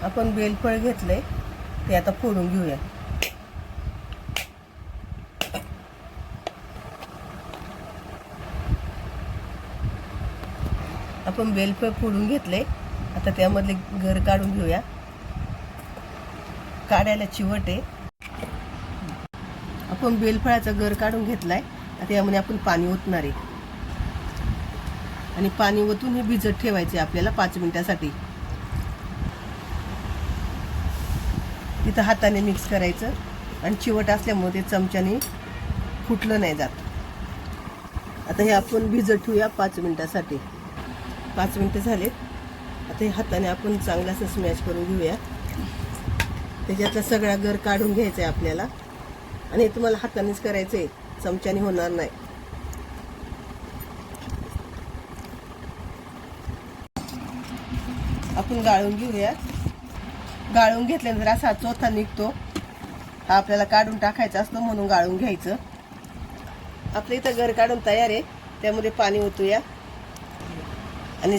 आपण बेलफळ घेतलंय ते आता फोडून घेऊया. आपण बेलफळ फोडून घेतले. आता त्यामधले गर काढून घेऊया. काढायला चिवट आहे. आपण बेलफळाचा गर काढून घेतलाय. आता यामध्ये आपण पाणी ओतणार आहे आणि पाणी ओतून हे भिजत ठेवायचे आपल्याला 5 मिनिटासाठी. इथं हाताने मिक्स करायचं आणि चिवट असल्यामुळे ते चमच्याने फुटलं नाही जात. आता हे आपण भिजत ठेवूया 5 मिनिटासाठी. 5 मिनिटं झालेत. आता हे हाताने आपण चांगलं असं स्मॅश करून घेऊया. त्याच्यातला सगळा गर काढून घ्यायचा आहे आपल्याला आणि हे तुम्हाला हातानेच करायचं आहे, चमच्याने होणार नाही. आपण गाळून घेऊया. गाळून घेतल्यानंतर असा चोथा निघतो. हा आपल्याला काढून टाकायचा असतो म्हणून गाळून घ्यायचं. आपलं इथं गर काढून तयार आहे. त्यामध्ये पाणी ओतूया आणि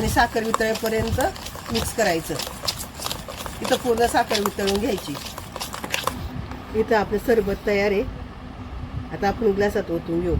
साखर वितळेपर्यंत मिक्स करायचं. इथं पूर्ण साखर वितळून घ्यायची. इथं आपलं सरबत तयार आहे. आता आपण ग्लासात ओतून घेऊ.